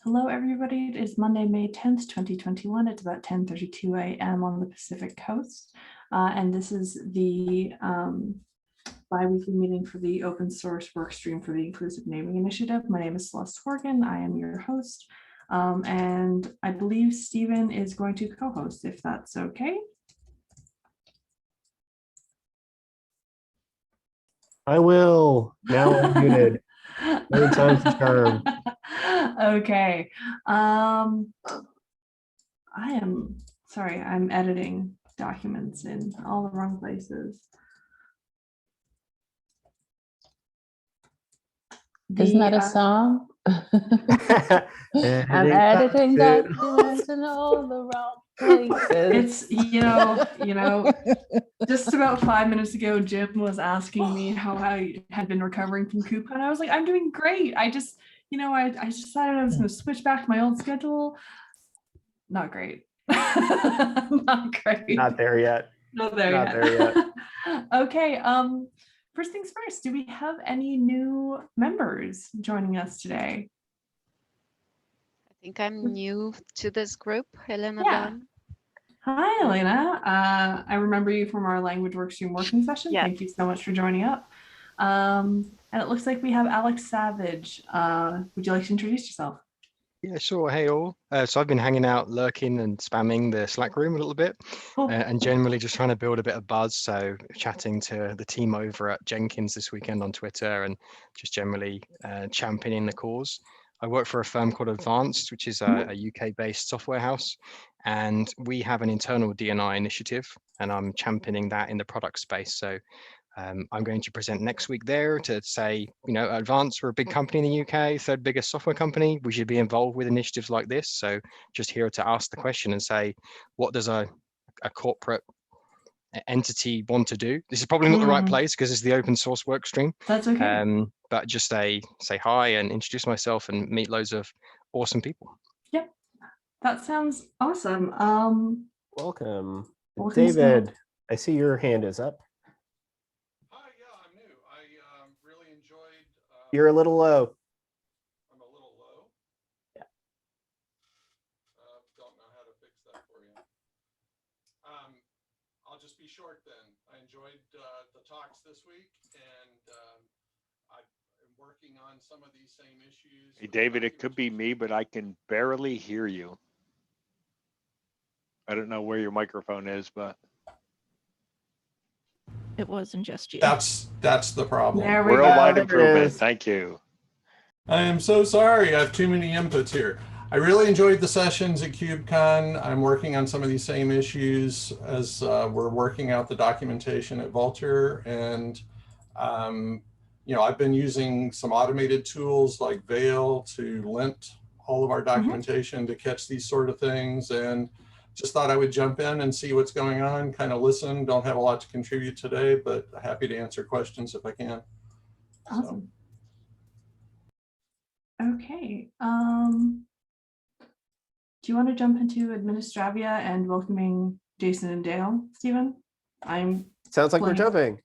Hello, everybody. It is Monday, May 10th, 2021. It's about 10:32 a.m. on the Pacific Coast. And this is the bi-weekly meeting for the open source workstream for the Inclusive Naming Initiative. My name is Celeste Horgan. I am your host. And I believe Stephen is going to co-host, if that's okay. I will. Now I'm muted. Third time's the charm. Okay. I am sorry, I'm editing documents in all the wrong places. Isn't that a song? I'm editing documents in all the wrong places. It's, just about 5 minutes ago, Jim was asking me how I had been recovering from Coupa, and I was like, I'm doing great. I just, I just decided I was going to switch back to my old schedule. Not great. Not great. Not there yet. Not there yet. Okay. First things first, do we have any new members joining us today? I think I'm new to this group, Helena. Yeah. Hi, Elena. I remember you from our language workstream working session. Yeah. Thank you so much for joining up. And it looks like we have Alex Savage. Would you like to introduce yourself? Yeah, sure. Hey all. So I've been hanging out, lurking and spamming the Slack room a little bit, and generally just trying to build a bit of buzz. So chatting to the team over at Jenkins this weekend on Twitter and just generally championing the cause. I work for a firm called Advanced, which is a UK-based software house, and we have an internal D&I initiative, and I'm championing that in the product space. So I'm going to present next week there to say, Advanced, we're a big company in the UK, third biggest software company. We should be involved with initiatives like this. So just here to ask the question and say, what does a corporate entity want to do? This is probably not the right place because it's the open source work stream. That's okay. But just say hi and introduce myself and meet loads of awesome people. Yep, that sounds awesome. Welcome. David, I see your hand is up. You're a little low. I'm a little low? Yeah. Don't know how to fix that for you. I'll just be short then. I enjoyed the talks this week, and I'm working on some of these same issues. Hey, David, it could be me, but I can barely hear you. I don't know where your microphone is, but it wasn't just you. That's the problem. Worldwide improvement. Thank you. I am so sorry. I have too many inputs here. I really enjoyed the sessions at KubeCon. I'm working on some of these same issues as we're working out the documentation at Vultr. And, I've been using some automated tools like Veil to lint all of our documentation to catch these sort of things. And just thought I would jump in and see what's going on, kind of listen. Don't have a lot to contribute today, but happy to answer questions if I can. Awesome. Okay. Do you want to jump into Administravia and welcoming Jason and Dale, Stephen? Sounds like we're jumping.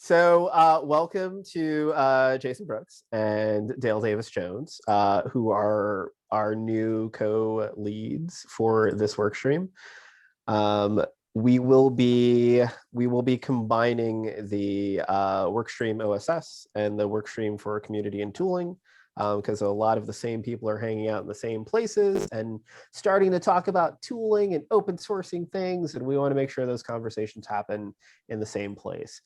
So welcome to Jason Brooks and Dale Davis Jones, who are our new co-leads for this workstream. We will be combining the workstream OSS and the workstream for community and tooling, because a lot of the same people are hanging out in the same places and starting to talk about tooling and open sourcing things, and we want to make sure those conversations happen in the same place.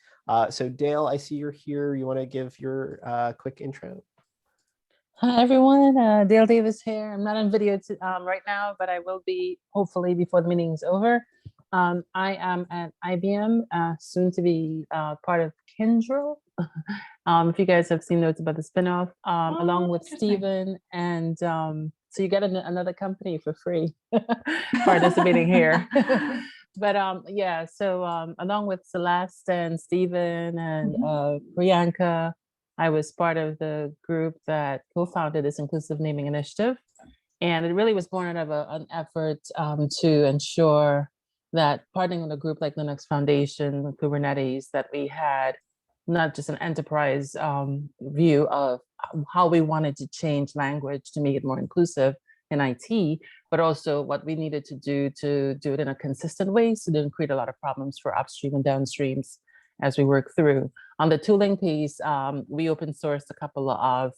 So Dale, I see you're here. You want to give your quick intro? Hi everyone, Dale Davis here. I'm not on video right now, but I will be hopefully before the meeting is over. I am at IBM, soon to be part of Kyndryl. If you guys have seen notes about the spinoff, along with Stephen, and so you get another company for free participating here. But yeah, so along with Celeste and Stephen and Priyanka, I was part of the group that co-founded this inclusive naming initiative. And it really was born out of an effort to ensure that partnering with a group like Linux Foundation, Kubernetes, that we had not just an enterprise view of how we wanted to change language to make it more inclusive in IT, but also what we needed to do it in a consistent way so it didn't create a lot of problems for upstream and downstreams as we work through. On the tooling piece, we open sourced a couple of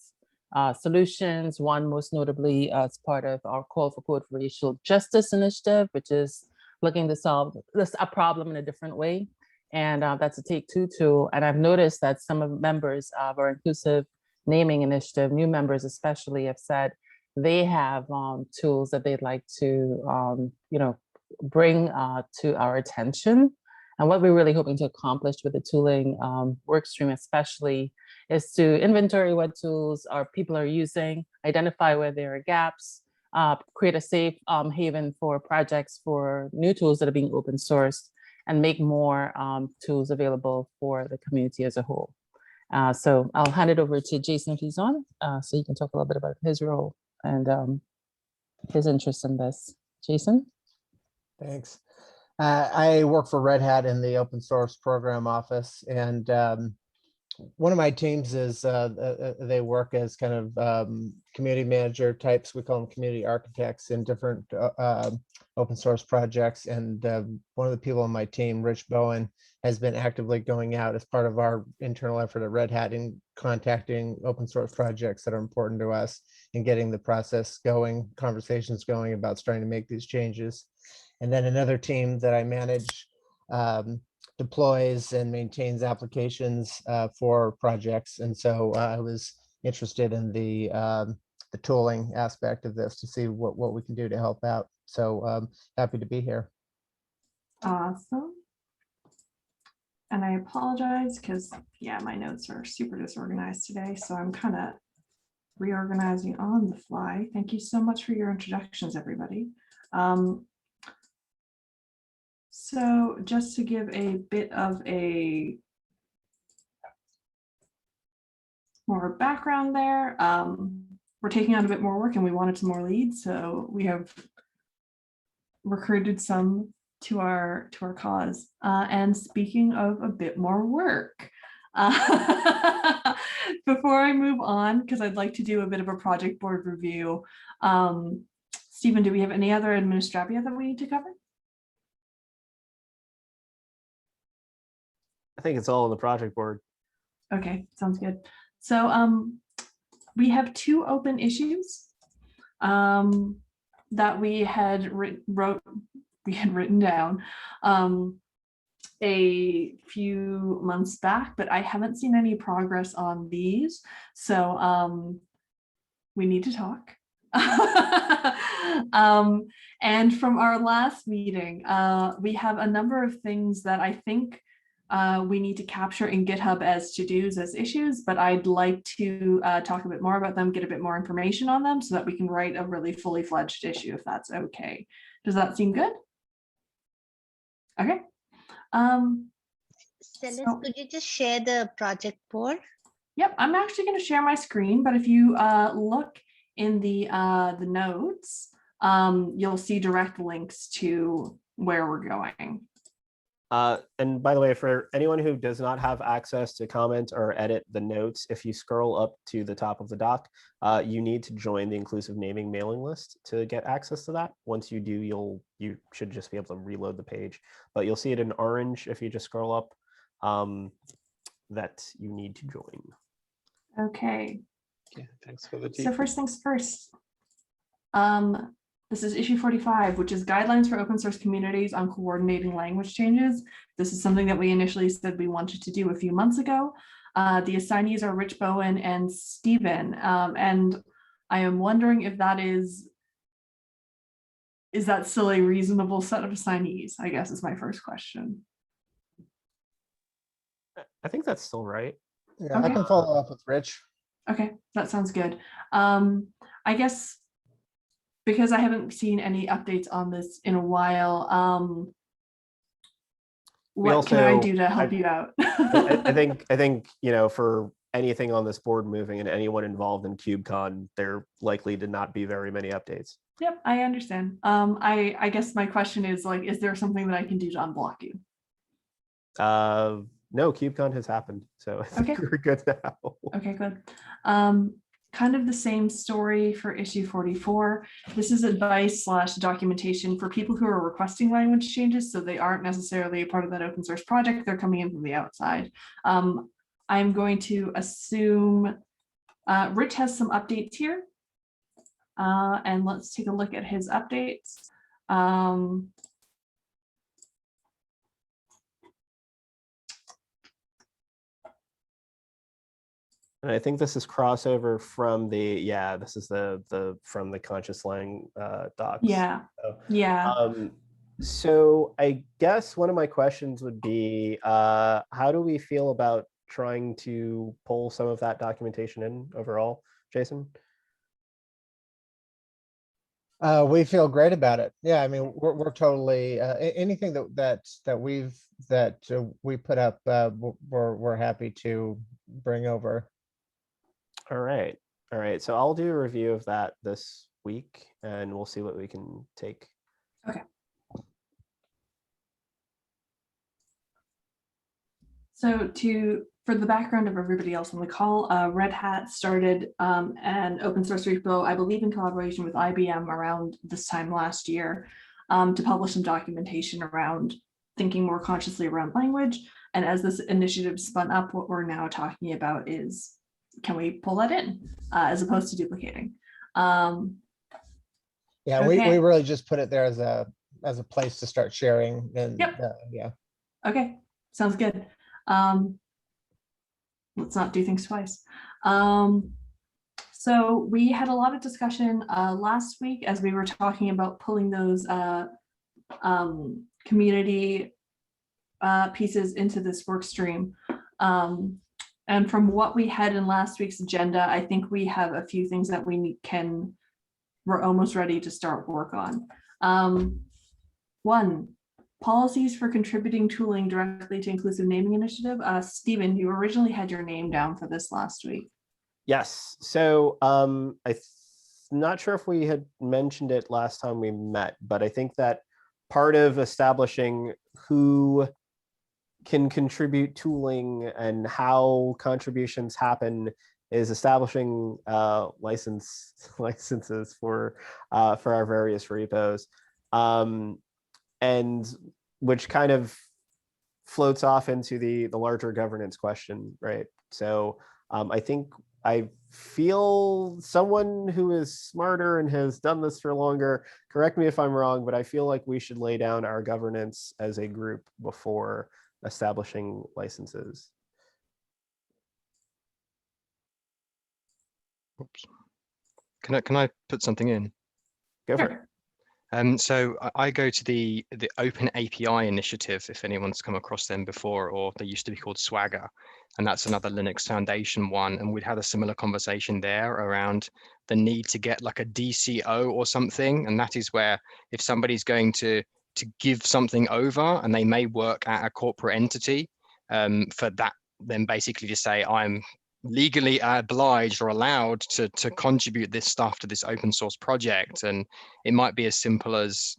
solutions, one most notably as part of our Call for Code for Racial Justice initiative, which is looking to solve a problem in a different way. And that's a Take-Two tool. And I've noticed that some of the members of our inclusive naming initiative, new members especially, have said they have tools that they'd like to bring to our attention. And what we're really hoping to accomplish with the tooling workstream especially is to inventory what tools our people are using, identify where there are gaps, create a safe haven for projects for new tools that are being open sourced, and make more tools available for the community as a whole. So I'll hand it over to Jason if he's on, so he can talk a little bit about his role and his interest in this. Jason? Thanks. I work for Red Hat in the open source program office, and one of my teams is they work as kind of community manager types. We call them community architects in different open source projects. And one of the people on my team, Rich Bowen, has been actively going out as part of our internal effort at Red Hat in contacting open source projects that are important to us and getting the process going, conversations going about starting to make these changes. And then another team that I manage deploys and maintains applications for projects. And so I was interested in the tooling aspect of this to see what we can do to help out. So happy to be here. Awesome. And I apologize because, yeah, my notes are super disorganized today. So I'm kind of reorganizing on the fly. Thank you so much for your introductions, everybody. So just to give a bit of a more background there, we're taking on a bit more work and we wanted some more leads. So we have recruited some to our cause. And speaking of a bit more work, before I move on, because I'd like to do a bit of a project board review, Stephen, do we have any other administravia that we need to cover? I think it's all on the project board. Okay, sounds good. So we have two open issues that we had written down a few months back, but I haven't seen any progress on these. So we need to talk. And from our last meeting, we have a number of things that I think we need to capture in GitHub as to-dos, as issues, but I'd like to talk a bit more about them, get a bit more information on them so that we can write a really fully fledged issue, if that's okay. Does that seem good? Okay. Celeste, could you just share the project board? Yep, I'm actually going to share my screen, but if you look in the notes, you'll see direct links to where we're going. And by the way, for anyone who does not have access to comment or edit the notes, if you scroll up to the top of the doc, you need to join the inclusive naming mailing list to get access to that. Once you do, you should just be able to reload the page, but you'll see it in orange if you just scroll up, that you need to join. Okay. Yeah, thanks for the tip. So first things first. This is issue 45, which is guidelines for open source communities on coordinating language changes. This is something that we initially said we wanted to do a few months ago. The assignees are Rich Bowen and Stephen. And I am wondering if that is that still a reasonable set of assignees, I guess is my first question. I think that's still right. Yeah, Okay. I can follow up with Rich. Okay, that sounds good. I guess because I haven't seen any updates on this in a while, what can I do to help you out? I think for anything on this board moving and anyone involved in KubeCon, there likely to not be very many updates. Yep, I understand. I guess my question is, like, is there something that I can do to unblock you? No, KubeCon has happened, so I think Okay. we're good now. Okay, good. Kind of the same story for issue 44. This is advice / documentation for people who are requesting language changes, so they aren't necessarily a part of that open source project. They're coming in from the outside. I'm going to assume Rich has some updates here. And let's take a look at his updates. And I think this is crossover from the, this is the from the conscious lang docs. Yeah, So, yeah. So I guess one of my questions would be, how do we feel about trying to pull some of that documentation in overall, Jason? We feel great about it. Yeah, I mean, we're totally anything that we put up. We're happy to bring over. All right. So I'll do a review of that this week, and we'll see what we can take. Okay. So for the background of everybody else on the call, Red Hat started an open source repo, I believe in collaboration with IBM around this time last year, to publish some documentation around thinking more consciously around language. And as this initiative spun up, what we're now talking about is, can we pull that in as opposed to duplicating? Yeah, okay. we really just put it there as a place to start sharing. And Yep. Yeah. Okay, sounds good. Let's not do things twice. So we had a lot of discussion last week as we were talking about pulling those community pieces into this work stream. And from what we had in last week's agenda, I think we have a few things that we're almost ready to start work on. One, policies for contributing tooling directly to inclusive naming initiative. Stephen, you originally had your name down for this last week. Yes. So I'm not sure if we had mentioned it last time we met, but I think that part of establishing who can contribute tooling and how contributions happen is establishing licenses for our various repos, and which kind of floats off into the larger governance question, right? So I think I feel someone who is smarter and has done this for longer, correct me if I'm wrong, but I feel like we should lay down our governance as a group before establishing licenses. Oops. Can I put something in? Go for it. So I go to the Open API initiative, if anyone's come across them before, or they used to be called Swagger, and that's another Linux Foundation one. And we'd had a similar conversation there around the need to get like a DCO or something. And that is where if somebody's going to give something over and they may work at a corporate entity, for that, then basically to say I'm legally obliged or allowed to contribute this stuff to this open source project. And it might be as simple as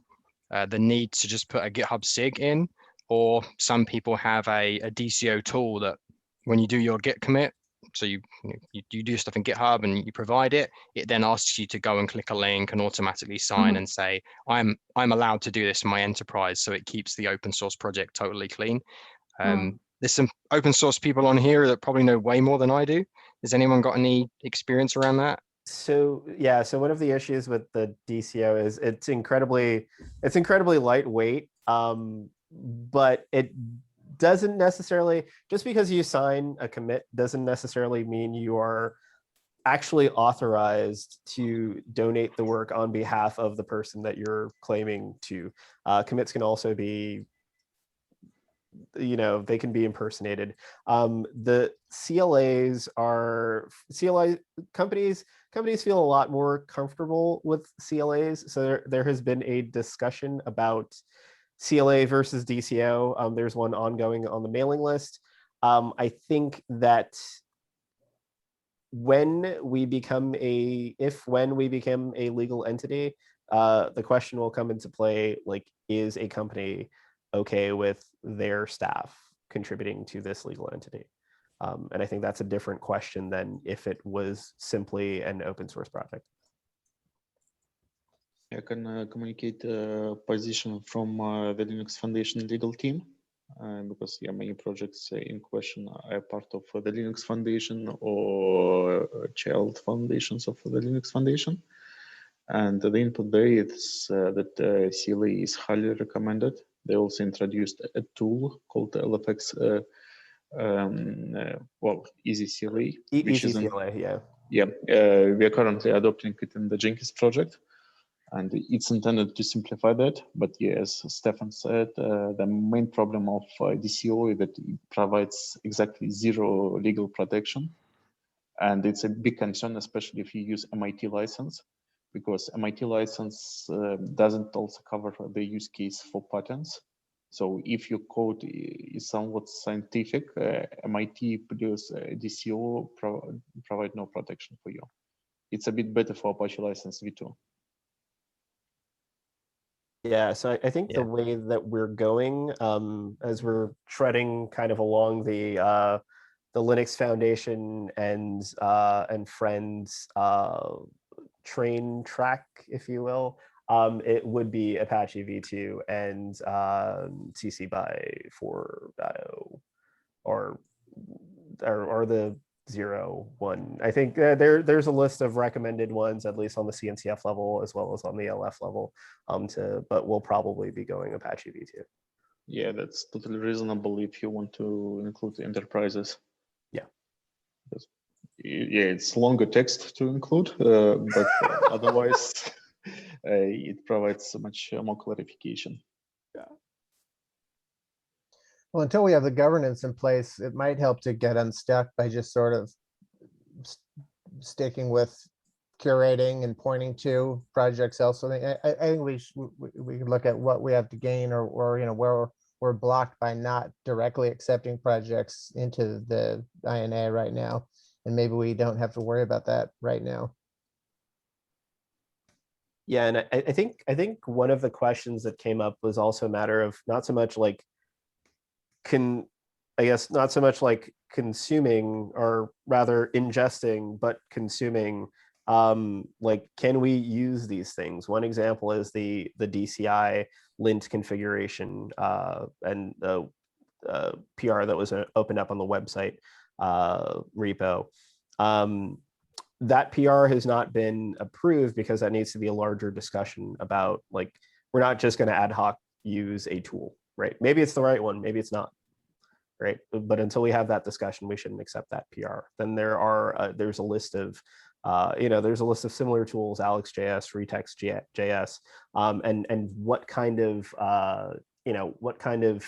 the need to just put a GitHub SIG in, or some people have a DCO tool that when you do your Git commit, so you do stuff in GitHub and you provide it, it then asks you to go and click a link and automatically sign and say, I'm allowed to do this in my enterprise. So it keeps the open source project totally clean. There's some open source people on here that probably know way more than I do. Has anyone got any experience around that? So yeah, so one of the issues with the DCO is it's incredibly lightweight, but it doesn't necessarily, just because you sign a commit doesn't necessarily mean you are actually authorized to donate the work on behalf of the person that you're claiming to. Commits can also be, they can be impersonated. The CLI companies feel a lot more comfortable with CLAs. So there has been a discussion about CLA versus DCO. There's one ongoing on the mailing list. I think that when we become a legal entity, the question will come into play, like, is a company okay with their staff contributing to this legal entity. And I think that's a different question than if it was simply an open source project. I can communicate position from the Linux Foundation legal team, because many projects in question are part of the Linux Foundation or child foundations of the Linux Foundation. And the input there is that CLA is highly recommended. They also introduced a tool called LFX, Easy CLA. Easy CLA, yeah. Yeah, we are currently adopting it in the Jenkins project, and it's intended to simplify that. But yes, as Stefan said, the main problem of DCO is that it provides exactly zero legal protection. And it's a big concern, especially if you use MIT license, because MIT license doesn't also cover the use case for patents. So if your code is somewhat scientific, MIT plus DCO provide no protection for you. It's a bit better for Apache license v2. Yeah, so I think the way that we're going, as we're treading kind of along the Linux Foundation and Friends train track, if you will, it would be Apache v2 and CC by 4.0 or the 0.1. I think there's a list of recommended ones, at least on the CNCF level as well as on the LF level, but we'll probably be going Apache v2. Yeah, that's totally reasonable if you want to include enterprises. Yeah. Yeah, it's longer text to include, but otherwise it provides much more clarification. Yeah. Well, until we have the governance in place, it might help to get unstuck by just sort of sticking with curating and pointing to projects elsewhere. I think we could look at what we have to gain, or where we're blocked by not directly accepting projects into the INA right now. And maybe we don't have to worry about that right now. Yeah, and I think one of the questions that came up was also a matter of not so much like not so much like consuming, or rather ingesting, but consuming. Like, can we use these things? One example is the DCI lint configuration and the PR that was opened up on the website repo. That PR has not been approved because that needs to be a larger discussion about, like, we're not just going to ad hoc use a tool, right? Maybe it's the right one, maybe it's not, right? But until we have that discussion, we shouldn't accept that PR. Then there's a list of there's a list of similar tools, AlexJS, Retext.js, and what kind of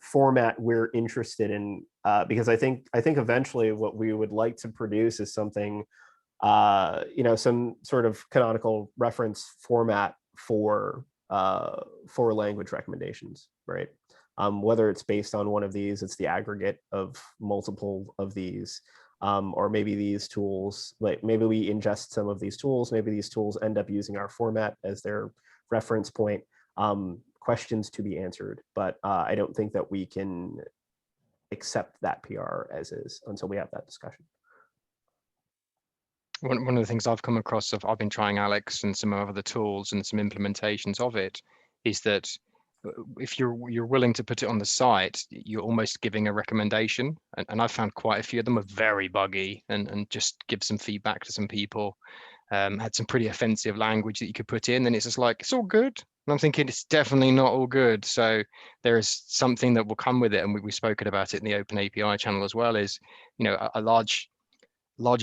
format we're interested in, because I think eventually what we would like to produce is something, some sort of canonical reference format for language recommendations, right? Whether it's based on one of these, it's the aggregate of multiple of these, or maybe these tools, like maybe we ingest some of these tools, maybe these tools end up using our format as their reference point. Questions to be answered, but I don't think that we can accept that PR as is until we have that discussion. One of the things I've come across, I've been trying Alex and some other tools and some implementations of it, is that if you're willing to put it on the site, you're almost giving a recommendation. And I've found quite a few of them are very buggy, and just give some feedback to some people. Had some pretty offensive language that you could put in, and it's just like, it's all good. And I'm thinking it's definitely not all good. So there is something that will come with it. And we've spoken about it in the Open API channel as well, is, a large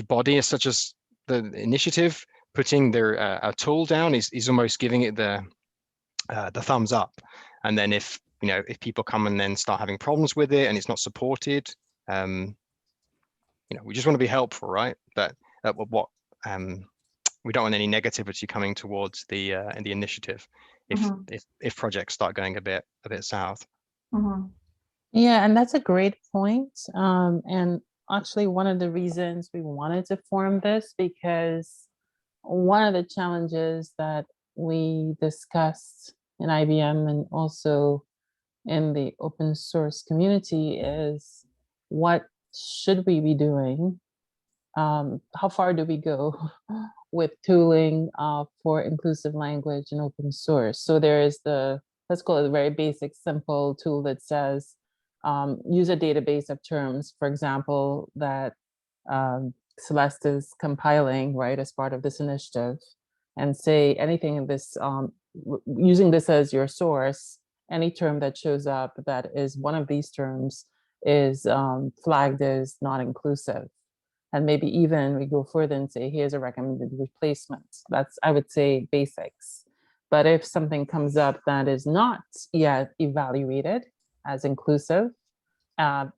body such as the initiative, putting their a tool down is almost giving it the thumbs up. And then if people come and then start having problems with it and it's not supported, we just want to be helpful, right? But we don't want any negativity coming towards the initiative if projects start going a bit south. Yeah, and that's a great point. And actually, one of the reasons we wanted to form this, because one of the challenges that we discussed in IBM and also in the open source community is, what should we be doing? How far do we go with tooling for inclusive language and open source? So there is the, let's call it a very basic, simple tool that says, use a database of terms, for example, that Celeste is compiling, right, as part of this initiative, and say anything in this, using this as your source, any term that shows up that is one of these terms is flagged as not inclusive. And maybe even we go further and say, here's a recommended replacement. That's, I would say, basics. But if something comes up that is not yet evaluated as inclusive, at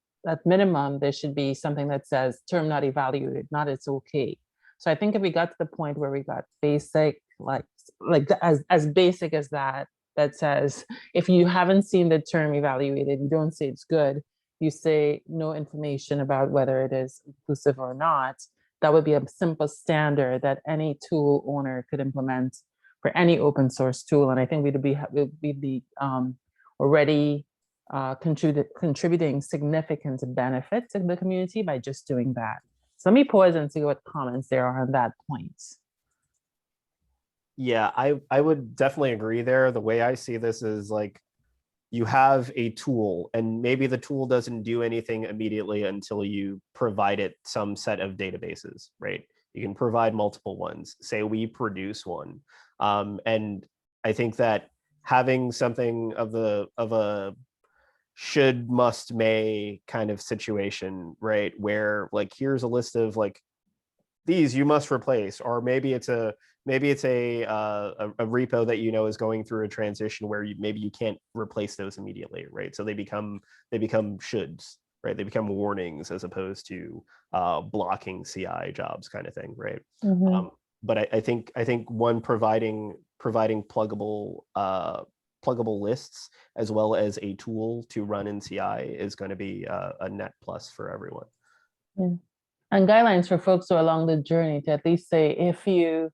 minimum, there should be something that says term not evaluated, not it's okay. So I think if we got to the point where we got basic, like as basic as that, that says, if you haven't seen the term evaluated, you don't say it's good, you say no information about whether it is inclusive or not, that would be a simple standard that any tool owner could implement for any open source tool. And I think we'd be already contributing significant benefit to the community by just doing that. So let me pause and see what comments there are on that point. Yeah, I would definitely agree there. The way I see this is like, you have a tool and maybe the tool doesn't do anything immediately until you provide it some set of databases, right? You can provide multiple ones. Say we produce one. And I think that having something of a should, must, may kind of situation, right? Where like, here's a list of like, these you must replace, or maybe it's a repo that you know is going through a transition where maybe you can't replace those immediately, right? So they become shoulds, right? They become warnings as opposed to blocking CI jobs kind of thing, right? Mm-hmm. But I think one providing pluggable lists as well as a tool to run in CI is going to be a net plus for everyone. Yeah. And guidelines for folks who are along the journey to at least say, if you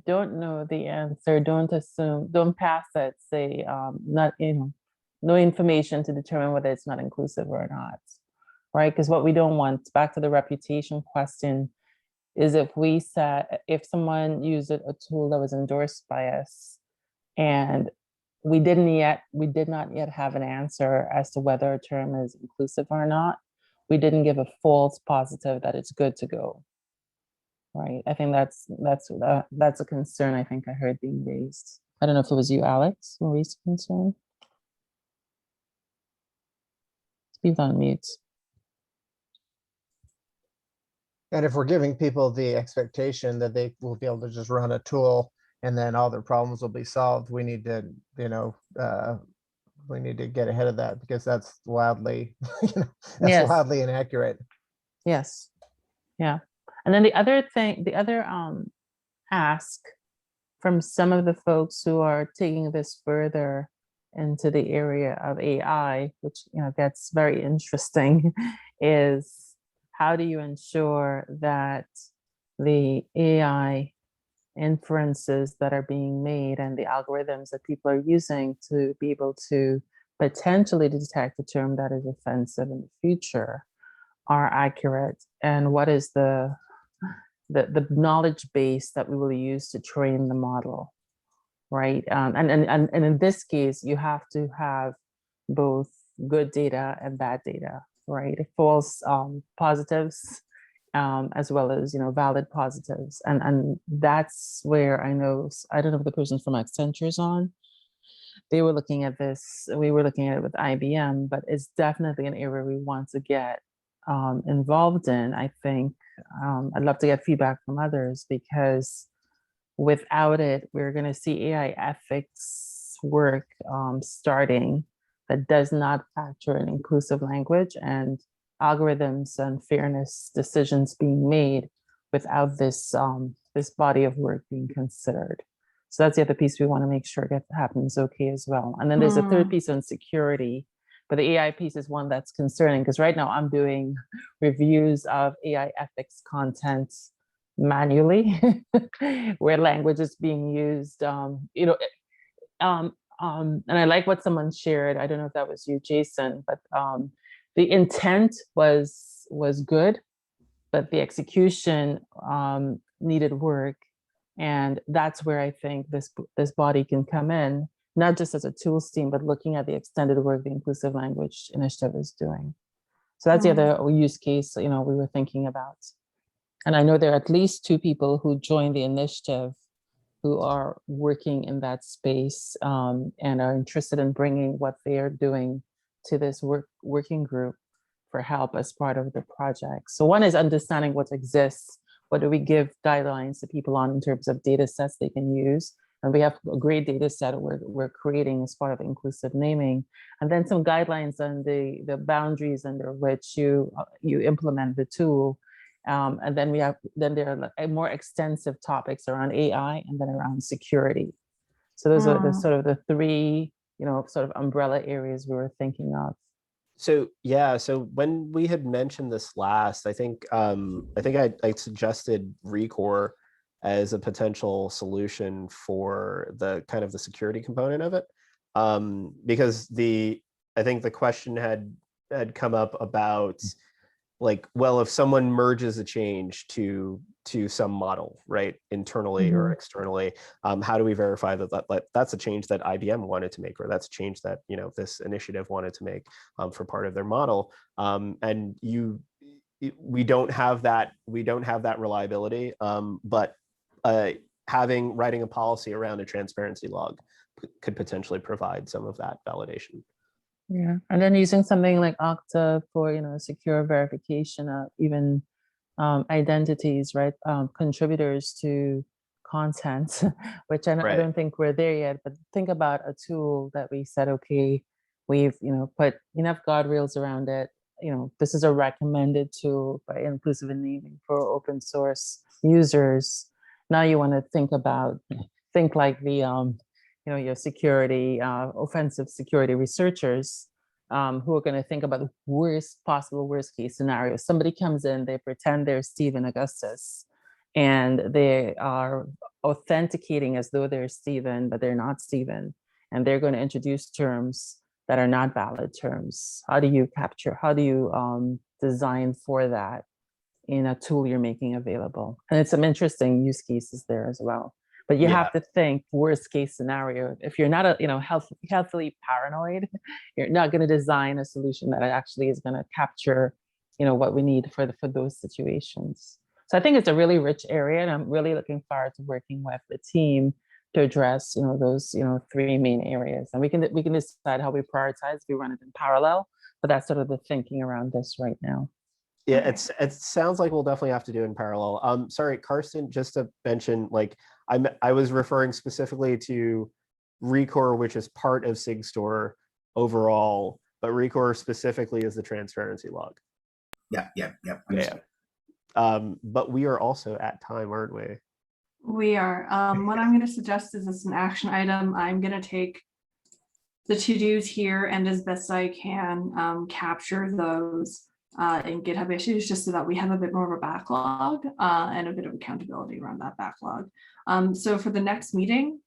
don't know the answer, don't assume, don't pass it, say not in, no information to determine whether it's not inclusive or not, right? Because what we don't want, back to the reputation question, is if someone used a tool that was endorsed by us and we did not yet have an answer as to whether a term is inclusive or not, we didn't give a false positive that it's good to go, right? I think that's a concern I think I heard being raised. I don't know if it was you, Alex, who raised the concern. Speak on mute. And if we're giving people the expectation that they will be able to just run a tool and then all their problems will be solved, we need to, we need to get ahead of that, because that's wildly, Yes. wildly inaccurate. Yes. Yeah. And then the other ask from some of the folks who are taking this further into the area of AI, which gets very interesting, is how do you ensure that the AI inferences that are being made and the algorithms that people are using to be able to potentially detect a term that is offensive in the future are accurate, and what is the knowledge base that we will use to train the model, right? And in this case, you have to have both good data and bad data, right? False positives, as well as valid positives, and that's where I don't know if the person from Accenture is on. They were looking at this. We were looking at it with IBM, but it's definitely an area we want to get involved in. I think I'd love to get feedback from others, because without it, we're going to see AI ethics work starting that does not factor in inclusive language and algorithms and fairness decisions being made without this this body of work being considered. So that's the other piece we want to make sure happens okay as well. And then there's a third piece on security, but the AI piece is one that's concerning, because right now I'm doing reviews of AI ethics content manually, where language is being used, and I like what someone shared. I don't know if that was you, Jason, but the intent was good, but the execution needed work. And that's where I think this body can come in, not just as a tools team, but looking at the extended work the Inclusive Language Initiative is doing. So that's the other use case, we were thinking about. And I know there are at least 2 people who joined the initiative who are working in that space and are interested in bringing what they are doing to this working group for help as part of the project. So one is understanding what exists. What do we give guidelines to people on in terms of data sets they can use? And we have a great data set we're creating as part of inclusive naming. And then some guidelines on the boundaries under which you implement the tool. And then there are more extensive topics around AI and then around security. So those are the sort of the 3, sort of umbrella areas we were thinking of. So yeah, so when we had mentioned this last, I think I suggested Recore as a potential solution for the kind of the security component of it, because I think the question had come up about like, well, if someone merges a change to some model, right, internally or externally, how do we verify that that's a change that IBM wanted to make, or that's a change that this initiative wanted to make for part of their model, and we don't have that reliability, but writing a policy around a transparency log could potentially provide some of that validation. Yeah, and then using something like Okta for secure verification of even identities, right? Contributors to content, which I don't think we're there yet. But think about a tool that we said, okay, we've put enough guardrails around it. This is a recommended tool by Inclusive in Naming for open source users. Now you want to think like the your security, offensive security researchers who are going to think about the possible worst case scenario. Somebody comes in, they pretend they're Stephen Augustus, and they are authenticating as though they're Stephen, but they're not Stephen. And they're going to introduce terms that are not valid terms. How do you design for that in a tool you're making available? And it's some interesting use cases there as well. But you have to think worst case scenario. If you're not healthily paranoid, you're not going to design a solution that actually is going to capture, what we need for those situations. So I think it's a really rich area, and I'm really looking forward to working with the team to address, those, 3 main areas. And we can decide how we prioritize. We run it in parallel, but that's sort of the thinking around this right now. Yeah, it sounds like we'll definitely have to do it in parallel. Sorry, Karsten, just to mention, like I was referring specifically to Recore, which is part of SigStore overall, but Recore specifically is the transparency log. Yeah. But we are also at time, aren't we? We are. What I'm going to suggest is as an action item, I'm going to take the to-dos here and as best I can capture those in GitHub issues, just so that we have a bit more of a backlog and a bit of accountability around that backlog. So for the next meeting,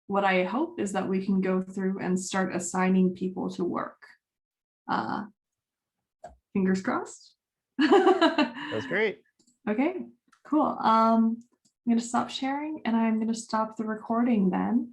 what I hope is that we can go through and start assigning people to work. Fingers crossed. That's great. Okay, cool. I'm going to stop sharing and I'm going to stop the recording then.